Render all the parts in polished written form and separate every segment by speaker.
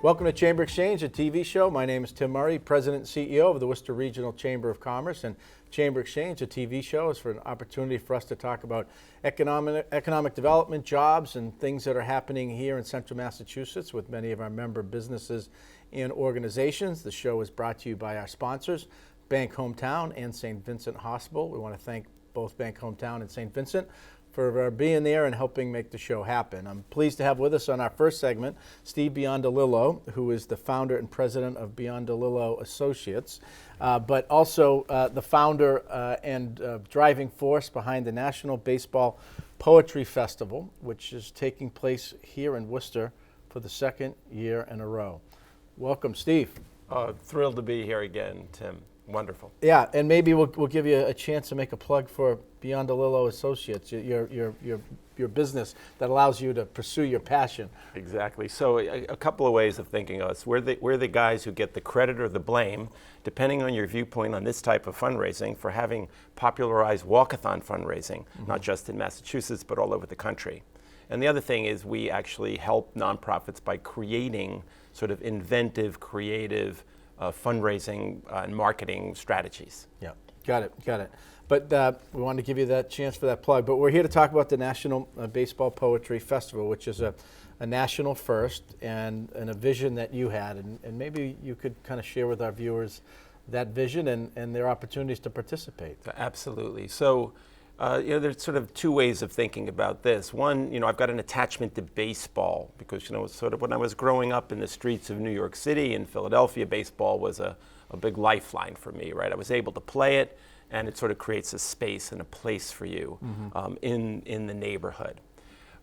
Speaker 1: Welcome to Chamber Exchange, a TV show. My name is Tim Murray, President and CEO of the Worcester Regional Chamber of Commerce. And Chamber Exchange, a TV show, is for an opportunity for us to talk about economic development, jobs, and things that are happening here in Central Massachusetts with many of our member businesses and organizations. The show is brought to you by our sponsors, Bank Hometown and St. Vincent Hospital. We want to thank both Bank Hometown and St. Vincent for being there and helping make the show happen. I'm pleased to have with us on our first segment, Steve Biondolillo, who is the founder and president of Biondolillo Associates, but also the founder and driving force behind the National Baseball Poetry Festival, which is taking place here in Worcester for the second year in a row. Welcome, Steve.
Speaker 2: Thrilled to be here again, Tim. Wonderful.
Speaker 1: Yeah, and maybe we'll give you a chance to make a plug for Biondolillo Associates, your business that allows you to pursue your passion.
Speaker 2: Exactly. So a couple of ways of thinking of us. We're the guys who get the credit or the blame, depending on your viewpoint on this type of fundraising, for having popularized walkathon fundraising, not just in Massachusetts, but all over the country. And the other thing is we actually help nonprofits by creating sort of inventive, creative fundraising and marketing strategies.
Speaker 1: Yeah, got it. But we wanted to give you that chance for that plug. But we're here to talk about the National Baseball Poetry Festival, which is a national first and a vision that you had. And maybe you could kind of share with our viewers that vision and their opportunities to participate.
Speaker 2: Absolutely. So, there's sort of two ways of thinking about this. One, I've got an attachment to baseball because, sort of when I was growing up in the streets of New York City and Philadelphia, baseball was a big lifeline for me, right? I was able to play it, and it sort of creates a space and a place for you in the neighborhood.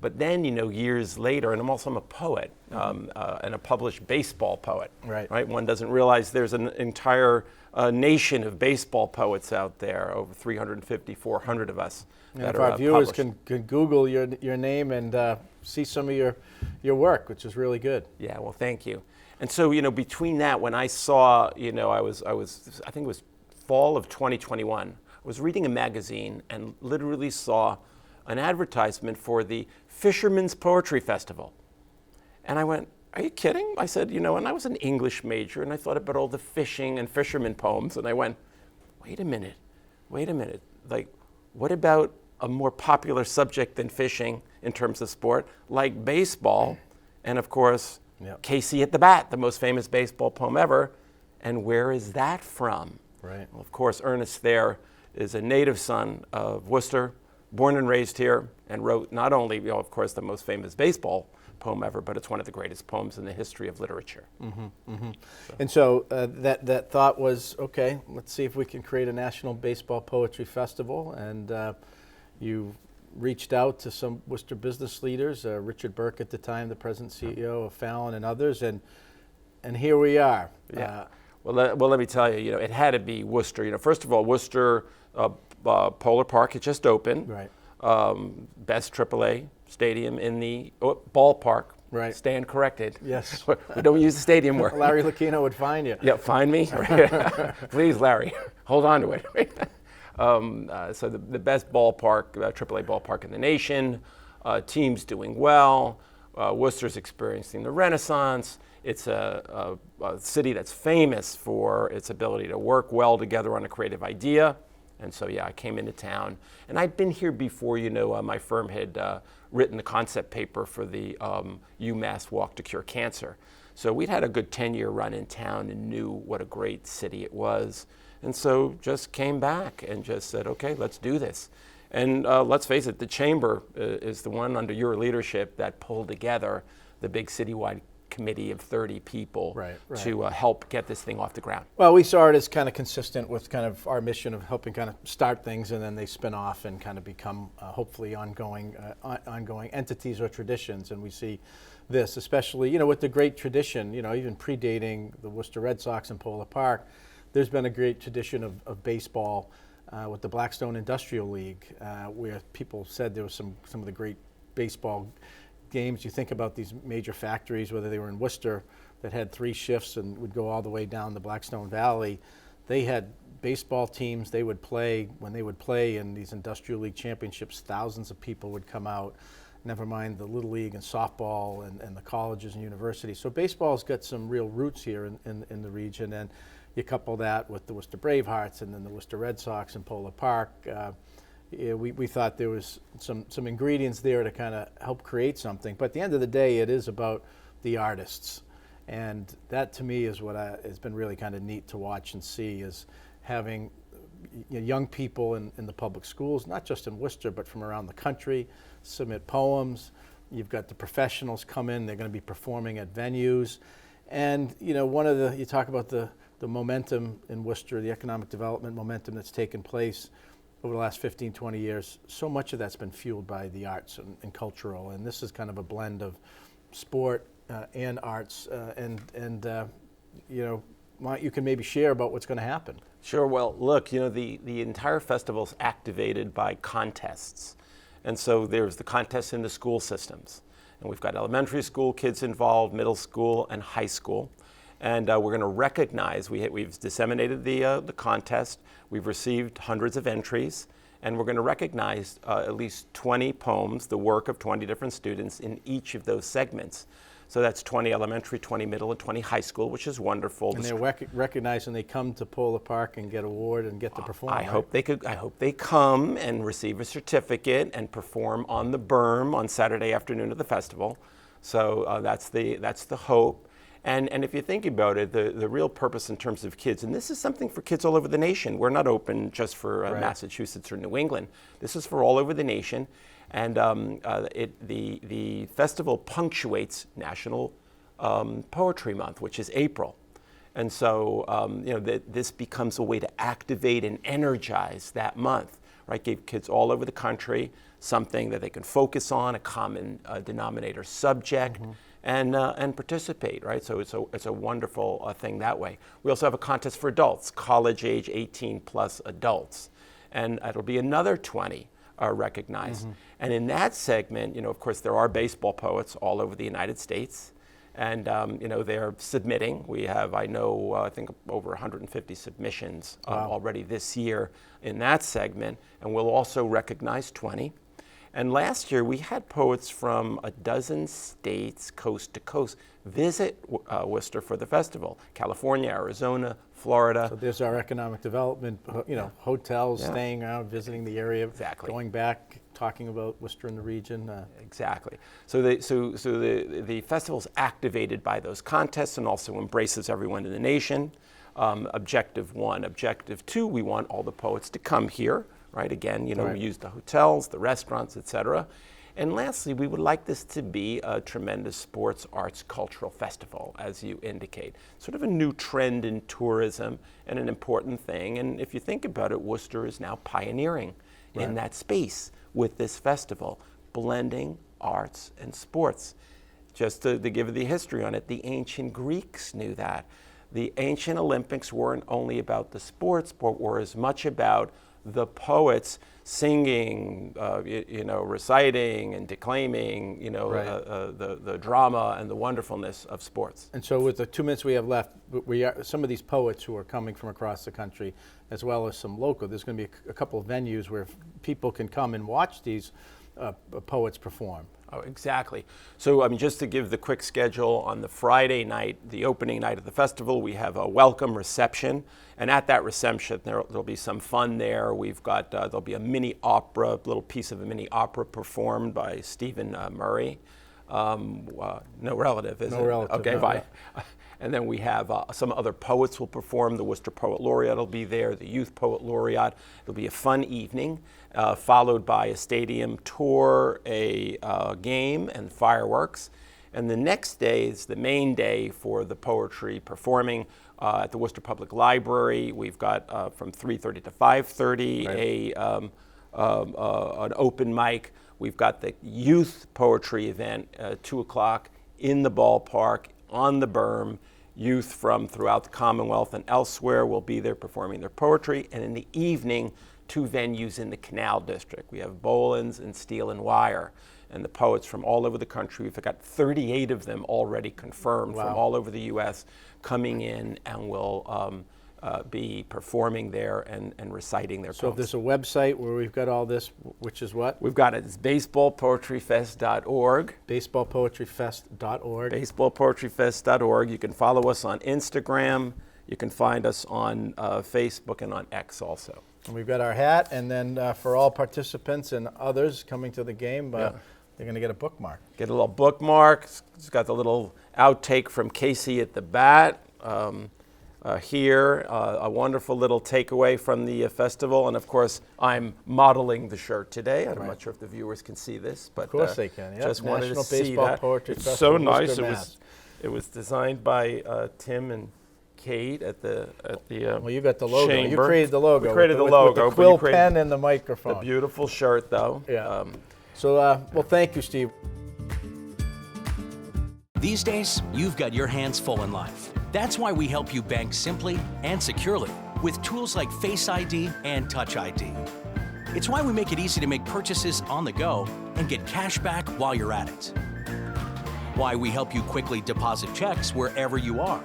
Speaker 2: But then, years later, and I'm a poet and a published baseball poet, right? One doesn't realize there's an entire nation of baseball poets out there, over 350, 400 of us that are
Speaker 1: our viewers
Speaker 2: published.
Speaker 1: can Google your name and see some of your work, which is really good.
Speaker 2: Yeah, well, thank you. And so, between that, when I saw, I think it was fall of 2021, I was reading a magazine and literally saw an advertisement for the Fisherman's Poetry Festival. And I went, are you kidding? I said, and I was an English major, and I thought about all the fishing and fisherman poems, and I went, wait a minute. Like, what about a more popular subject than fishing in terms of sport, like baseball? And of course, Casey at the Bat, the most famous baseball poem ever. And where is that from?
Speaker 1: Right.
Speaker 2: Well, of course, Ernest there is a native son of Worcester, born and raised here, and wrote not only, of course, the most famous baseball poem ever, but it's one of the greatest poems in the history of literature.
Speaker 1: And so that thought was, okay, let's see if we can create a National Baseball Poetry Festival. And you reached out to some Worcester business leaders, Richard Burke at the time, the present CEO of Fallon, and others, and here we are.
Speaker 2: Yeah. Well, let me tell you, it had to be Worcester. First of all, Worcester Polar Park had just opened.
Speaker 1: Right.
Speaker 2: Best AAA stadium in the ballpark.
Speaker 1: Right.
Speaker 2: Stand corrected.
Speaker 1: Yes.
Speaker 2: We don't use the stadium word.
Speaker 1: Larry Lucchino would find you.
Speaker 2: Yeah, find me. Please, Larry, hold on to it. So the best ballpark, AAA ballpark in the nation. Teams doing well. Worcester's experiencing the Renaissance. It's a city that's famous for its ability to work well together on a creative idea. And so, I came into town. And I'd been here before, my firm had written the concept paper for the UMass Walk to Cure Cancer. So we'd had a good 10-year run in town and knew what a great city it was. And so just came back and just said, okay, let's do this. And let's face it, the Chamber is the one under your leadership that pulled together the big citywide committee of 30 people to help get this thing off the ground.
Speaker 1: Well, we saw it as kind of consistent with kind of our mission of helping kind of start things, and then they spin off and kind of become hopefully ongoing entities or traditions. And we see this, especially with the great tradition, even predating the Worcester Red Sox and Polar Park. There's been a great tradition of baseball with the Blackstone Industrial League, where people said there was some of the great baseball games. You think about these major factories, whether they were in Worcester, that had 3 shifts and would go all the way down the Blackstone Valley. They had baseball teams. When they would play in these Industrial League championships, thousands of people would come out. never mind the Little League and softball and the colleges and universities. So baseball's got some real roots here in the region, and you couple that with the Worcester Bravehearts and then the Worcester Red Sox in Polo Park. We thought there was some ingredients there to kind of help create something. But at the end of the day, it is about the artists. And that to me is what has been really kind of neat to watch and see, is having young people in the public schools, not just in Worcester, but from around the country, submit poems. You've got the professionals come in, they're going to be performing at venues. And you talk about the momentum in Worcester, the economic development momentum that's taken place over the last 15, 20 years. So much of that's been fueled by the arts and cultural, and this is kind of a blend of sport and arts, you can maybe share about what's going to happen.
Speaker 2: Sure. Well, look, the entire festival's activated by contests. And so there's the contests in the school systems. And we've got elementary school kids involved, middle school, and high school. And we're going to recognize, we've disseminated the contest. We've received hundreds of entries. And we're going to recognize at least 20 poems, the work of 20 different students in each of those segments. So that's 20 elementary, 20 middle, and 20 high school, which is wonderful.
Speaker 1: And they're recognized when they come to Polo Park and get award and get to perform.
Speaker 2: I hope they come and receive a certificate and perform on the berm on Saturday afternoon of the festival. So that's the hope. And if you think about it, the real purpose in terms of kids, and this is something for kids all over the nation. We're not open just for Massachusetts or New England. This is for all over the nation. And the festival punctuates National Poetry Month, which is April. And so this becomes a way to activate and energize that month, right? Give kids all over the country something that they can focus on, a common denominator subject, and participate, right? So it's a wonderful thing that way. We also have a contest for adults, college age 18 plus adults. And it'll be another 20 recognized. And in that segment, of course, there are baseball poets all over the United States. And, they're submitting. We have, I think over 150 submissions already this year in that segment. And we'll also recognize 20. And last year, we had poets from a dozen states, coast to coast, visit Worcester for the festival. California, Arizona, Florida.
Speaker 1: So there's our economic development, hotels, staying out, visiting the area,
Speaker 2: exactly.
Speaker 1: Going back, talking about Worcester and the region.
Speaker 2: Exactly. So the festival's activated by those contests and also embraces everyone in the nation. Objective 1. Objective 2, we want all the poets to come here, right? Again, we use the hotels, the restaurants, etc. And lastly, we would like this to be a tremendous sports, arts, cultural festival, as you indicate. Sort of a new trend in tourism and an important thing. And if you think about it, Worcester is now pioneering in that space with this festival, blending arts and sports. Just to give the history on it, the ancient Greeks knew that. The ancient Olympics weren't only about the sports, but were as much about the poets singing, reciting and declaiming, the drama and the wonderfulness of sports.
Speaker 1: And so with the 2 minutes we have left, some of these poets who are coming from across the country, as well as some local, there's going to be a couple of venues where people can come and watch these poets perform.
Speaker 2: Oh, exactly. So, just to give the quick schedule, on the Friday night, the opening night of the festival, we have a welcome reception. And at that reception, there'll be some fun there. We've got, there'll be a mini opera, a little piece of a mini opera performed by Stephen Murray. No relative, is it?
Speaker 1: No relative.
Speaker 2: Okay, bye. And then we have some other poets will perform. The Worcester Poet Laureate will be there, the Youth Poet Laureate. It'll be a fun evening, followed by a stadium tour, a game, and fireworks. And the next day is the main day for the poetry performing at the Worcester Public Library. We've got from 3:30 to 5:30 an open mic. We've got the youth poetry event at 2 o'clock in the ballpark, on the berm. Youth from throughout the Commonwealth and elsewhere will be there performing their poetry. And in the evening, 2 venues in the Canal District. We have Boland's and Steel and Wire. And the poets from all over the country, we've got 38 of them already confirmed from all over the U.S. coming in and will be performing there and reciting their
Speaker 1: So
Speaker 2: poems.
Speaker 1: there's a website where we've got all this, which is what?
Speaker 2: We've got it. It's baseballpoetryfest.org.
Speaker 1: Baseballpoetryfest.org.
Speaker 2: Baseballpoetryfest.org. You can follow us on Instagram. You can find us on Facebook and on X also.
Speaker 1: And we've got our hat, and then for all participants and others coming to the game, they're going to get a bookmark.
Speaker 2: Get a little bookmark. It's got the little outtake from Casey at the bat. Here, a wonderful little takeaway from the festival. And of course, I'm modeling the shirt today. I'm not sure if the viewers can see this, but
Speaker 1: Of course they can. Yep.
Speaker 2: just wanted
Speaker 1: National
Speaker 2: to see
Speaker 1: Baseball
Speaker 2: that.
Speaker 1: Poetry
Speaker 2: It's
Speaker 1: Festival,
Speaker 2: so nice.
Speaker 1: Worcester, Mass.
Speaker 2: It was designed by Tim and Kate at the
Speaker 1: Well, you got the logo.
Speaker 2: Chamber.
Speaker 1: You created the logo.
Speaker 2: We created
Speaker 1: with
Speaker 2: the logo.
Speaker 1: with
Speaker 2: but
Speaker 1: the
Speaker 2: you
Speaker 1: quill
Speaker 2: created
Speaker 1: pen and the microphone.
Speaker 2: the beautiful shirt, though.
Speaker 1: Yeah. So, well, thank you, Steve.
Speaker 3: These days, you've got your hands full in life. That's why we help you bank simply and securely with tools like Face ID and Touch ID. It's why we make it easy to make purchases on the go and get cash back while you're at it. Why we help you quickly deposit checks wherever you are.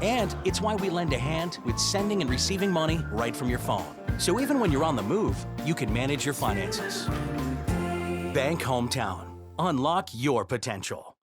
Speaker 3: And it's why we lend a hand with sending and receiving money right from your phone. So even when you're on the move, you can manage your finances. Bank Hometown. Unlock your potential.